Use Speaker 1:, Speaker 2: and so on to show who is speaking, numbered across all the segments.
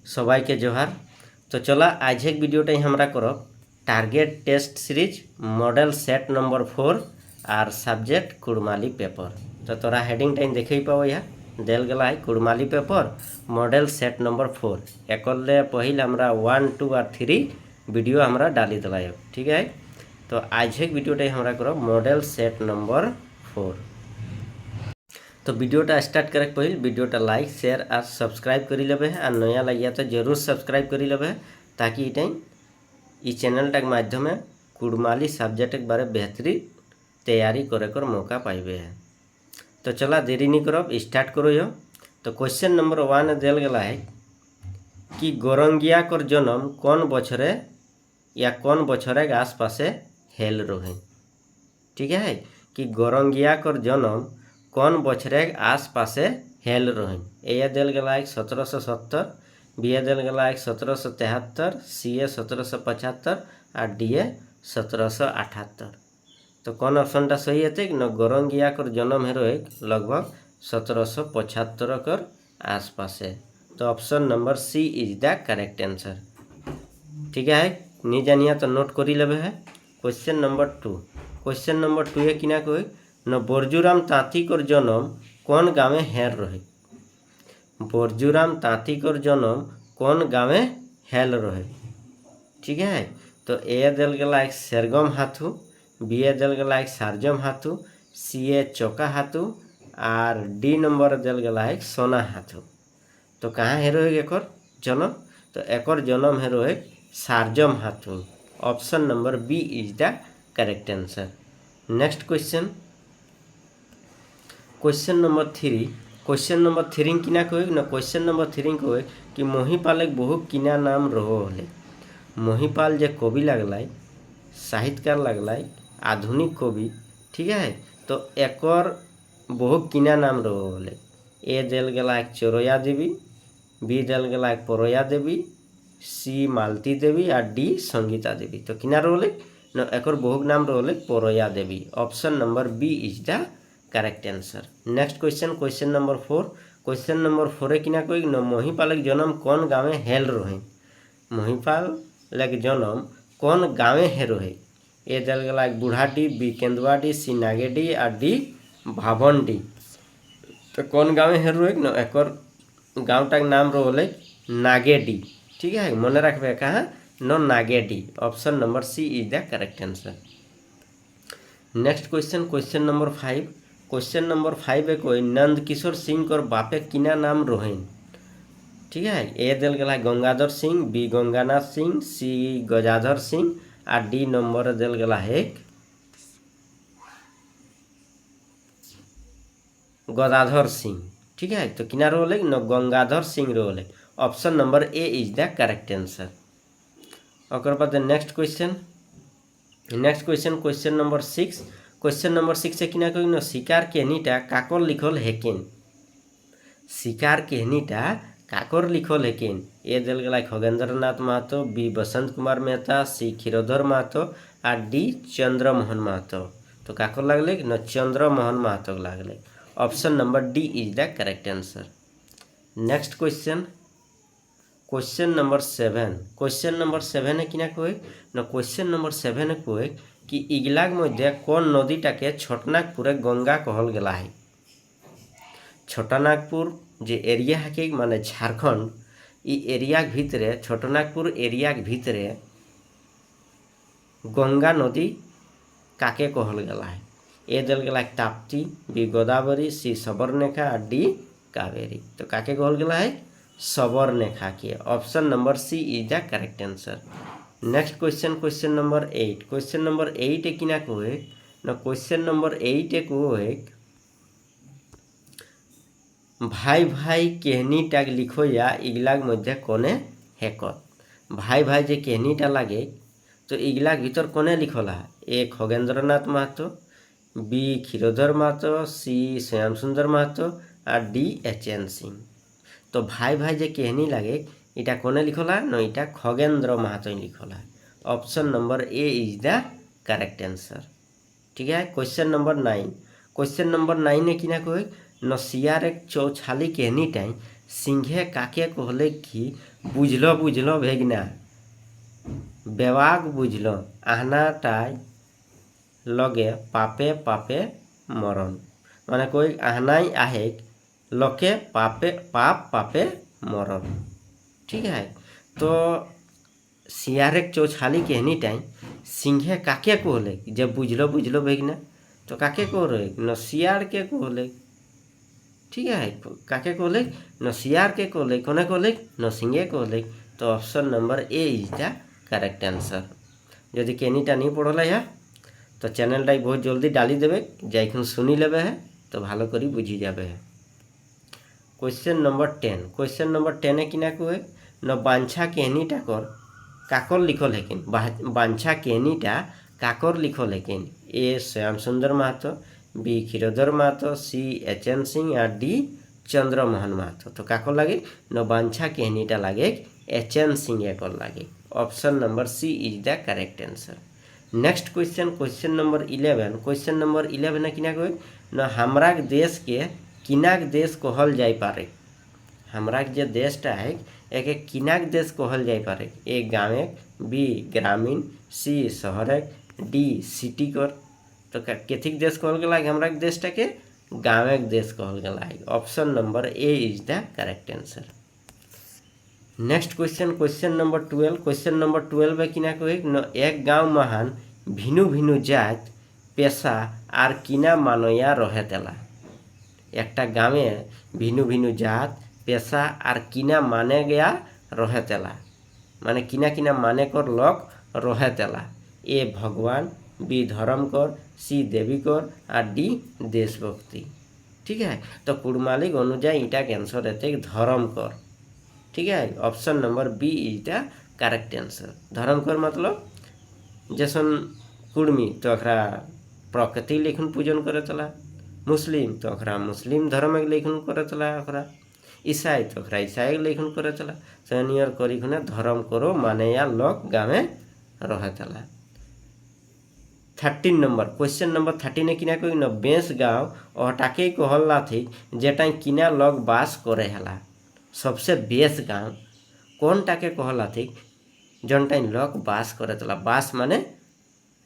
Speaker 1: सबाई के जोहार। तो चला आज एक भिडियोटाई हमरा करब target test series model set number 4 और सब्जेक्ट कुड़माली पेपर। तो तोरा हेडिंग टाइम देखे पाओ यहाँ देल गला है Kurmali paper model set number 4 एक पहले हमरा 1, 2 और 3 वीडियो हमरा डाली दिला। ठीक है। तो आज एक भिडियोटाई हमरा करब मॉडल सेट नंबर 4। तो वीडियोटा स्टार्ट करे पहले वीडियोटा लाइक शेयर और सब्सक्राइब कर लेबे और नया लगिया तो जरूर सब्सक्राइब कर लेबे ताकि ये चैनल के माध्यम कुड़माली सब्जेक्ट के बारे बेहतरी तैयारी करे कर मौका पाइबे है। तो चला देरी नहीं करब स्टार्ट करो यो। तो क्वेश्चन नंबर 1 दिल गला है कि गोरंगिया कर जन्म कौन बछरे या कौन बछरे के आसपास हेल रहे। ठीक है कि गोरंगिया कर जन्म कौन बछरे के आसपास हेल रहे। ए दिल गला है 1770, बी दिल गला है 1773, सी 1775 और डी 1778। तो कौन ऑप्शनटा सही है न गोरंगिया कर जन्म है रोए लगभग 1775 कर आसपास है। तो option number C is the correct answer. ठीक है नहीं जानिया तो नोट कर लेबे है। क्वेश्चन नंबर 2 है कि ना कोई न बरजुराम तांती कर जन्म कौन गाँव हेर रहे। बरजुराम तांती कर जन्म कौन गाँव हेल रहे। ठीक है। तो ए दिल गला एक सेरगम हाथू, बी दिल गला एक सारजम हाथू, सी चौका हाथू और डी नंबर दिल गला एक सोना हाथू। तो कहाँ हेरो है एक जन्म। तो एक जन्म हेरो है सारजम हाथू। Option number B is the correct answer. Next question number 3 किना कहे न क्वेश्चन नंबर 3 कहे कि मोहीपाल एक बहु किना नाम रहो हले। मोहीपाल जे कवि लगल साहित्यकार लगल आधुनिक कवि। ठीक है। तो एक बहु किना नाम रहो हले। ए दिल गला एक चोरया देवी, बी दिल गला एक परोया देवी, सी मालती देवी और डी संगीता देवी। तो किना रोले न एक बहु नाम रोले परोया देवी। Option number B is the correct answer. Next question number 4 किना कोई न मोहीपाल जन्म कौन गाँव हेल रहे। मोहीपाल जन्म कौन गाँव हे रहे। ए दिल गला एक बुढ़ाडी, बी केंदुआडी, सी नागेडी और डी भावनडी। तो कौन गाँव हे रहे न एक गाँवटा नाम रोले नागेडी। ठीक है मन रखबे कहाँ न नागेडी। Option number C is the correct answer. Next question number 5 है कोई नंद किशोर सिंह कर बापे किना नाम रोहन। ठीक है। ए दिल गला गंगाधर सिंह, बी गंगानाथ सिंह, सी गजाधर सिंह और डी नंबर दिल गला है गदाधर सिंह। ठीक है। तो किना रोल है न गंगाधर सिंह रोल है। Option number A is the correct answer. और बाद नेक्स्ट क्वेश्चन नंबर 6 है किना कोई न शिकार केहनीटा काकर लिखल हेकेन। शिकार केहनीटा काकर लिखल हेकेन। ए दिल गला खगेंद्रनाथ महतो, बी बसंत कुमार मेहता, सी क्षीरोधर महतो और डी चंद्रमोहन महतो। तो काकर लगले न चंद्रमोहन महतो लगले। Option number D is the correct answer. Next question number 7 है किना कोई न क्वेश्चन नंबर 7 कोई कि इगलाग मध्य कौन नदीटाके छोटनागपुर गंगा कहल गला है। छोटानागपुर जे एरिया है माने झारखंड एरिया भितरे छोटनागपुर एरिया भितरे गंगा नदी काके कहल गला है। ए दिल गला ताप्ती, बी गोदावरी, सी सबरनेखा और डी कावेरी। तो काके कहल गला है सबरनेखा के। Option number C is the correct answer. Next question number 8 है किना कहे न क्वेश्चन नंबर 8 कहे भाई भाई केहनीटा लिखो या इगलाग मध्य कोने हेकत। भाई भाई जे केहनीटा लागे तो इगलाग भीतर कोने लिखला। ए खगेंद्रनाथ महतो, बी क्षीरोधर महतो, सी श्याम सुंदर महतो और डी HN सिंह। तो भाई भाई जे केहनी लागे इटा कोने लिखला न इटा खगेंद्र महतो लिखला। Option number A is the correct answer. ठीक है। क्वेश्चन नंबर 9 है किना कहे न सियार एक चौछाली केहनी टाइम सिंहे काके कहले कि बुझलो बुझलो भेगना बेवाग बुझलो आहनाटाय लगे पापे पापे मरण। माने कोई आहनाई आहे लके पापे पाप पापे मरण। ठीक है, तो सियारे चौछाली कहनी टाइम सिंहे काके कहले जब बुझलो बुझलो भेगना तो काके कह रहे न सियार के कहले। ठीक है, काके कहले न सियार के कहले कोने कहले न सिंहे कहले। तो option number A is the correct answer. यदि केनीटा नहीं पढ़ले है तो चैनलटा बहुत जल्दी डाली देवे जाइखन सुनी लेवे है तो भालो करी बुझी जाबे है। Question number 10। क्वेश्चन नंबर 10 किना कहे न बांछा कहनीटा कर काकर लिखल हेकिन। बांछा कहनीटा काकर लिखल हेकिन। ए श्याम सुंदर महतो, बी क्षीरोधर महतो, सी एच.एन. सिंह और डी चंद्रमोहन महतो। तो काकर लगे न बांछा कहनीटा लगे एच.एन. सिंह एक लगे। Option number C is the correct answer. Next question, question number 11। Question number 11 किना कहे न हमरा देश के किनाक देश कहल जाय पारे। हमरा जे देशटा है एक किनाक देश कहल जाय पारे। ए गाँव, बी ग्रामीण, सी शहर, डी सिटी कर। तो केथिक देश कहल गला हमरा देशटा के गाँव देश कहल गला। Option number A is the correct answer. Next question, question number 12। Question number 12 किना कहे न एक गाँव महान भिनु भिनु जात पेशा आर किना मानया रहे तेला। एकटा गाँवे भिनु भिनु जात पेशा आर किना माने गया रहे तेला। माने किना किना माने कर लोग रहे तेला। ए भगवान, बी धर्म कर, सी देवी कर और डी देशभक्ति। ठीक है, तो कुड़मालिक अनुजाई इटा कैंसर रहते धर्म कर। ठीक है, option number B is the correct answer. धर्म कर मतलब जैसन कुड़मी तो अखरा प्रकृति लेखन पूजन करे चला। मुस्लिम तो अखरा मुस्लिम धर्म के लेखन करे चला। अखरा ईसाई तो अखरा ईसाई के लेखन करे चला। सैनियर करी खुने धर्म करो माने या लोग गाँव रहे चला। 13 नंबर, क्वेश्चन नंबर 13 किना कोई न बेस गाँव अटाके कहला थी जेटा किना लोग बास करे हला। सबसे बेस गाँव कौन टाके कहला थी जनटा लोग बास करे चला। बास माने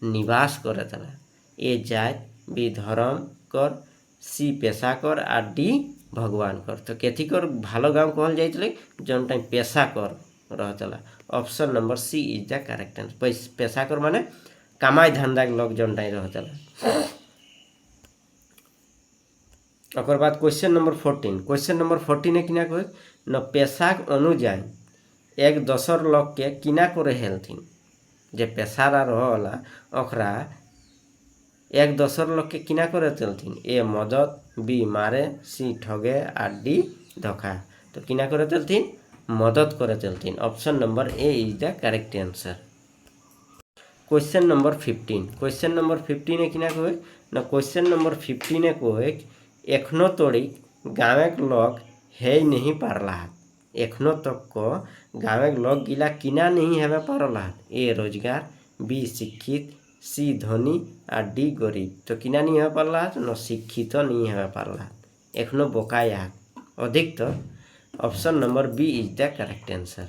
Speaker 1: निवास करे चला। ए जात, बी धर्म कर, सी पेशा कर और डी भगवान कर। तो केथी कर भालो गाँव कहल जाइए जनटा पेशा कर रह चला। Option number C is the correct answer. पेशा कर माने कामाई धंधा के लोग जनटा रह चला। ओकर बाद क्वेश्चन नंबर 14। क्वेश्चन नंबर 14 किना कहे न पेशाक अनुजाई एक दोसर लोग के किना करे हेल्थिन। जे पेशारा रहला ओकरा एक दोसर लोग के किना करे चलथिन। ए मदद, बी मारे, सी ठगे और डी धोखा। तो किना करे चलथिन मदद करे चलथिन। Option number A is the correct answer. Question number 15। Question number 15 किना कहे न क्वेश्चन नंबर 15 कहे एखनो तोड़ी गाँव के लोग है नहीं पारला। एखनो तक को गाँव के लोग गिला किना नहीं है पारला। ए रोजगार, बी शिक्षित, सी धनी और डी गरीब। तो किना नहीं है पारला न शिक्षित तो नहीं है पारला एखनो बोकाया अधिक। तो option number B is the correct answer.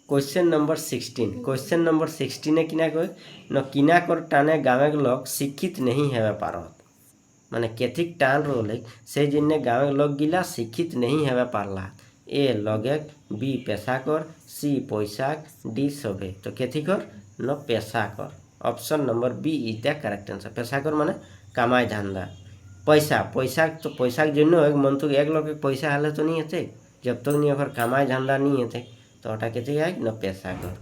Speaker 1: Question number 16। Question number 16 किना कहे न किना कर टाने गाँव के लोग शिक्षित नहीं है पारत। माने केथिक टान रोले से जिन्ने गाँव के लोग गिला शिक्षित नहीं है पारला। ए लगे, बी पेशा कर, सी पैसाक, डी सबे। तो केथी कर न पेशा कर। Option number B is the correct answer. पेशा कर माने कामाई धंधा। पैसा पैसाक तो पैसाक जन्य एक मन तो एक लोग पैसा हाले तो नहीं होते जब तक नहीं ओकर कामाई धंधा नहीं होते तो ओटा केथी है न पेशा कर।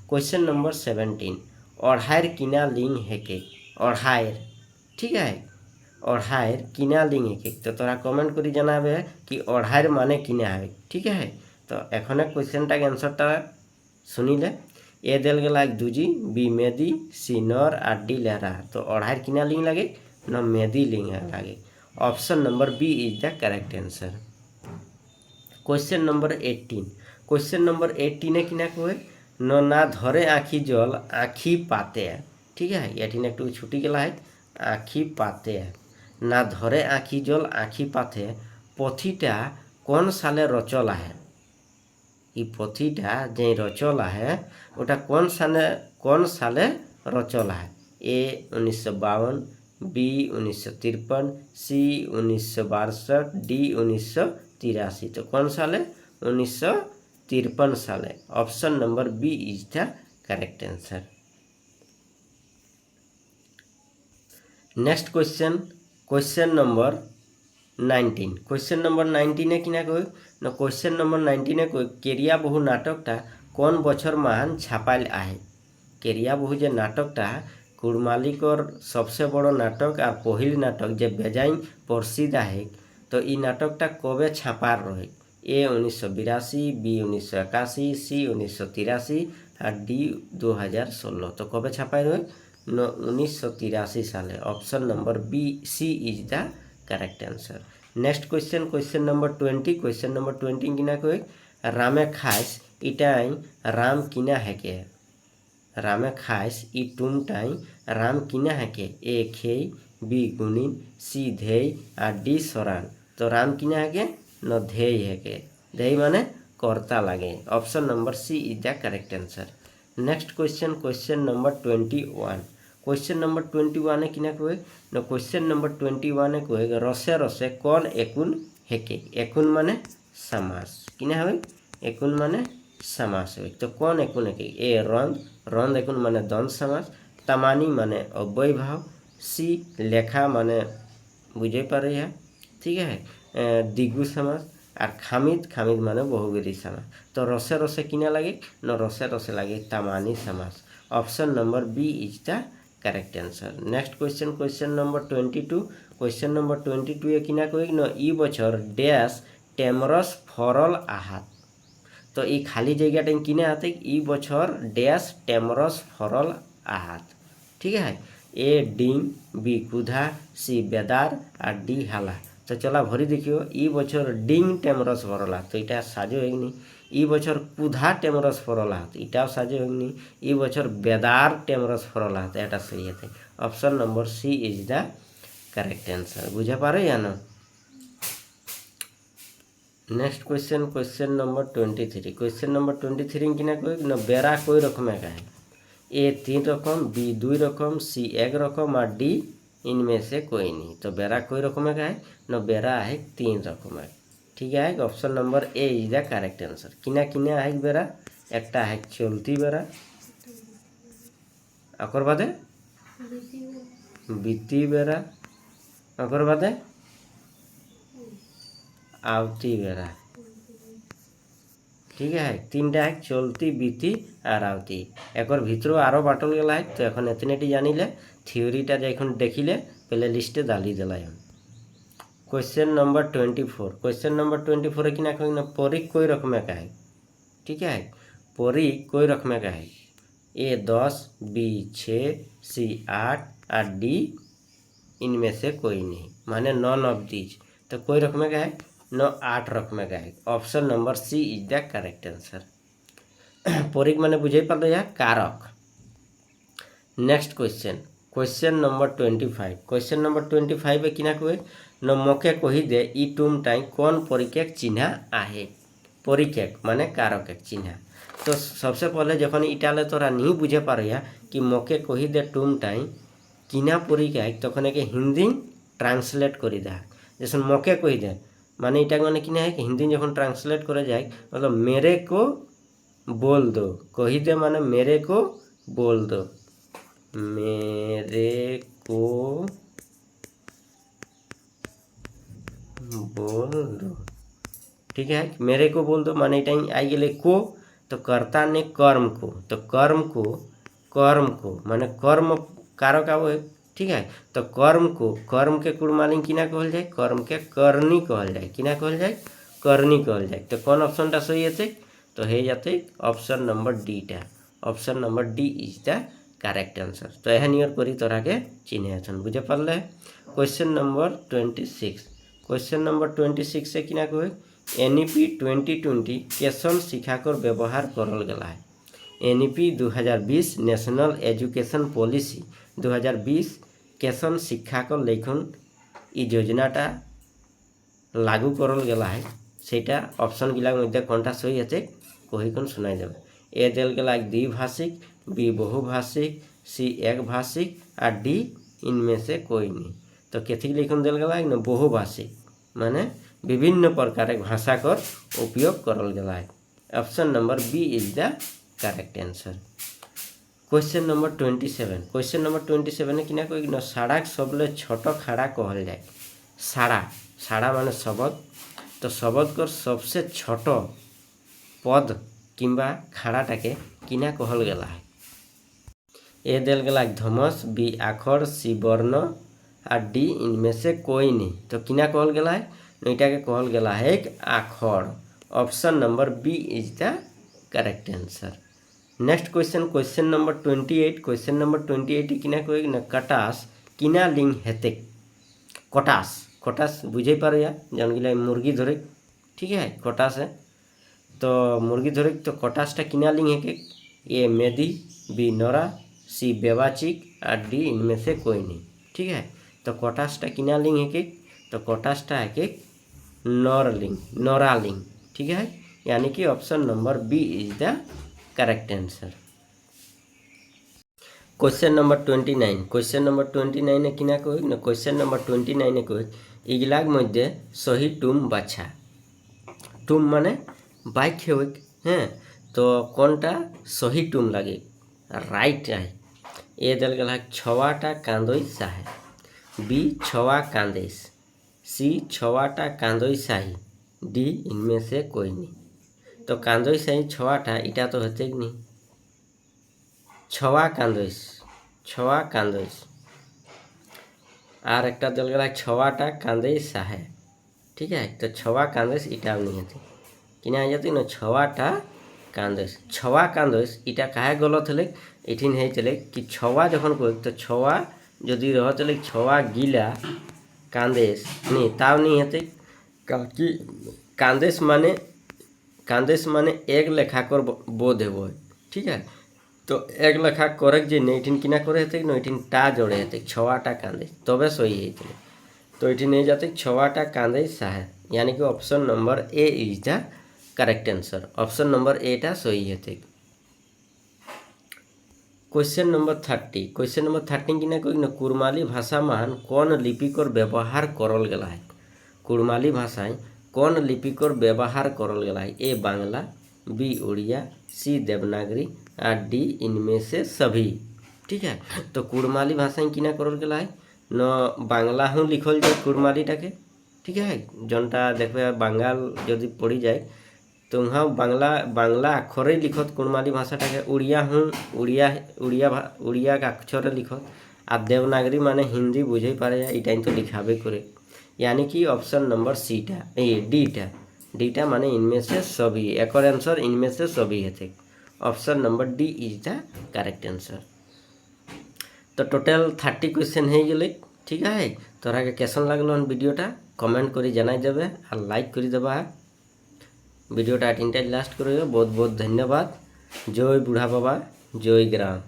Speaker 1: Question number 17। अढ़ाईर किना लिंग हेके। अढ़ाईर, ठीक है, अढ़ाईर किना लिंग हेके। तो तोरा कमेंट करी जनाबे कि अढ़ाईर माने किना है। ठीक है, तो एखने क्वेश्चनटा आंसरटा सुनी ले। ए देल गला दूजी, बी मेदी, सी नर और डी लहरा। तो अढ़ाईर किना लिंग लगे न मेदी लिंग लगे। Option number B is the correct answer. Question number 18। Question number 18 किना कहे न ना धरे आँखी जल आँखी पाते। ठीक है, ये एक छुटी गला है आँखी पाते। ना धरे आँखी जल आँखी पाते পথিটা কোন সালে রচলা है এই পথিটা যে রচলা है ওটা কোন সালে রচলা है ए 1952, बी 1953, सी 1962, डी 1983। तो कौन साले 1953 साले। Option number B is the correct answer. Next question number 19। Question number 19 किना कह ना क्वेश्चन नंबर 19 कह केरिया बहु नाटकटा कौन बछर महान छापाल आहे। केरिया बहु जे नाटकटा कुड़मालिकर सबसे बड़ो नाटक और पहिल नाटक जे बेजाई प्रसिद्ध है। तो ई नाटकटा कबे छापार रहे ए 1982, बी 1981, सी 1983 और डी 2016। तो कबे छापाई रहे 1983 साले। Option number B C is the correct answer. Next question number 20। Question number 20 किना कह रामे खास इटाई राम किना है के रामे खास ई टूमटाई राम किना है के ए खेई, बी गुनिन, सी धेय और डी सरान। तो राम किना है के न धेय है के धेय माने कर्ता लगे। Option number C is the correct answer. Next question number 21। Question number 21 किना कहे न क्वेश्चन नंबर 21 कहे रसे रसे कौन एकुन हेके। एकुन माने समास किना है एकुन माने समास हो। तो कौन एकुन हेके ए रंद एकुन माने द्वंद्व समास, तामानी माने अव्यय भाव, सी लेखा माने बुझे पारे है ठीक है दिगु समास और खामिद माने बहुगिरी समास। तो रसे रसे किना लगे न रसे रसे लगे तामानी समास। Option number B is the correct answer. Next question number 22। Question number 22 ये किना कहे न ई बछर डैश टेमरस फरल आहात। तो ये खाली जगह किने आते ई बछर डैश टेमरस फरल आहात ठीक है ए डिंग, बी कुधा, सी बेदार और डी हाला। तो चला भरी देखियो ई बछर डिंग टेमरस फरल आहात। तो इटा साजो है नहीं। ई बछर कुधा टेमरस फरल आहात इटाও साजो है नहीं। ई बछर बेदार टेमरस फरल आहात एटा सही है। Option number C is the correct answer. बुझे पारे या ना। Next question number 23। Question number 23 किना कहे न बेरा कोई रकम का है ए 3 रकम, बी 2 रकम, सी 1 रकम और डी इनमें से कोई नहीं। तो बेरा कोई रकम का है न बेरा है 3 रकम है ठीक है। Option number A is the correct answer. किना किना है बेरा एकटा है चलती बेरा अकर बादे बीती बेरा अकर बादे आवती बेरा ठीक है। 3टा है चलती बीती और आवती एकर भितर आरो बाटल गला है। तो এখন এতনেটি জানিলে থিওরিটা যখন দেখিলে প্লে লিস্টে দালি দিলাই। Question number 24। क्वेश्चन नंबर 24 किना कही ना परीख कोई रकम का है ठीक है। परीख कोई रकम का है ए 10, बी 6, सी 8 और डी इनमें से कोई नहीं माने नॉन ऑफ दीज। तो कोई रकम का है न 8 रकम का है। Option number C is the correct answer. परीख माने बुझे पाल या कारक। Next question number 25। Question number 25 किना कहे न मके कही दे ई टूमटाई कौन परिकेक चिन्हा आहे। परिकेक माने कारक एक चिन्हा। तो सबसे पहले जखन इटाले तोरा नहीं बुझे पारिया कि मके कही दे टूमटाई किना परिकेक तखन के हिंदी ट्रांसलेट करी दे। जैसे मके कही दे माने इटा माने किना है कि हिंदी जखन ट्रांसलेट करे जाए मतलब मेरे को बोल दो। कही दे माने मेरे को बोल दो, मेरे को बोल दो ठीक है। मेरे को बोल दो माने इटा आई गए को। तो कर्ता ने कर्म को। तो कर्म को माने कर्म कारक आवो ठीक है। तो कर्म के कुड़मालिंग किना कहल जाए कर्म के करनी कहल जाए। किना कहल जाए करनी कहल जाए। तो कौन ऑप्शनटा सही है तो हे जाते ऑप्शन नंबर डी टा। Option number D is the correct answer. तो यह नियर करी तोरा के चिन्हे अछन बुझे Parle. Question number 26। Question number 26 से किना कहे एनईपी 2020 केसन शिक्षाकर व्यवहार करल गला है। एनईपी 2020 नेशनल एजुकेशन पॉलिसी 2020 केसन शिक्षाकर लेखन ई योजनाटा लागू करल गला है सेटा ऑप्शन गिलार मध्य कोनटा सही আছে कहीकन सुनाई जाबे। ए देल गला द्विभाषिक, बी बहुभाषिक, सी एक भाषिक और डी इनमें से कोई नहीं। तो केथी लिखन देल गला है बहुभाषिक माने विभिन्न प्रकार भाषा कर उपयोग करल गला है। Option number B is the correct answer. Question number 27। Question number 27 ने किना कोई न साड़ा सबले छोट खाड़ा कहल जाए। साड़ा साड़ा माने शब्द, तो शब्द कर सबसे छोट पद किंबा खाड़ाटाके किना कहल गला है। ए देल गला धमस, बी आखर, सी वर्ण और डी इनमें से कोई नहीं। तो किना कहल गला है नईटा के कहल गला है एक आखर। Option number B is the correct answer. Next question, question number 28। Question number 28 किना कोई न कटास किना लिंग हेते। कटास कटास बुझे पारे या जन गिला मुर्गी धरे, ठीक है कटास है तो मुर्गी धरे। तो कटासटा किना लिंग है के ए मेदी, बी नरा, सी बेवाचिक और डी इनमें से कोई नहीं, ठीक है। तो कटासटा किना लिंग है के तो कटासटा है के नरलिंग, नरालिंग, ठीक है। यानी कि option number B is the correct answer. Question number 29। Question number 29 ने किना कोई न क्वेश्चन नंबर 29 ने कोई इगलाग मध्य सही टूम बाछा। टूम माने बाइक है तो कौनटा सही टूम लगे राइट है। ए दल गला छवाटा कांदोई साहे, बी छवा कांदेश, सी छवाटा कांदोई साही, डी इनमें से कोई नहीं। तो कांदोई साही छवाटा इटा तो होते ही नहीं, छवा कांदोइस, छवा कांदोइस और एक दल गला छवाटा कांदेश साहे, ठीक है। तो छवा कांदेश इटा नहीं होती किना आ जाती ना छवाटा कांदेश। छवा कांदेश इटा काहे गलत हले एठिन है चले कि छवा जखन को तो छवा जदि रह चले छवा गिला कांदेश नहीं ताव नहीं होते कि कांदेश माने एक लेखा कर बोध है, ठीक है। तो एक लेखा करे जे नईठिन किना करे हेते नईठिन टा जोड़े हेते छवाटा कांदेश तबे सही है। तो ये नहीं जाते छवाटा कांदेश साहे, यानी कि option number A is the correct answer. Option number ए टा सही है। Question number 30। क्वेश्चन नंबर 30 किना कोई न कुड़माली भाषा मान कौन लिपिकर व्यवहार करल गला है। कुड़माली भाषाएं कौन लिपिकर व्यवहार करल गला है। ए बांग्ला, बी उड़िया, सी देवनागरी और डी इनमें से सभी, ठीक है। तो कुड़माली भाषाएं किना करल गला है न बांग्ला हूँ लिखल जाए कुड़मालीटाके, ठीक है। जनटा देखबे बांगाल यदि पड़ी जाए तो वहाँ बांग्ला अक्षरे लिखत कुड़माली भाषाटाके, उड़िया हूँ उड़िया का अक्षरे लिखत और देवनागरी माने हिंदी बुझे पारे इटाइन तो लिखाबे करे। यानी कि ऑप्शन नंबर सी टा डी टा माने इनमें से सभी, एक आंसर इनमें से सभी है। Option number D is the correct answer. तो टोटल 30 क्वेश्चन है गए, ठीक है। तोरा के कैसन लगल वीडियोटा कमेंट करी जानाई देबे और लाइक करी देबा। वीडियोटा 3 लास्ट करो। बहुत बहुत धन्यवाद। जय बुढ़ा बाबा, जय ग्राम।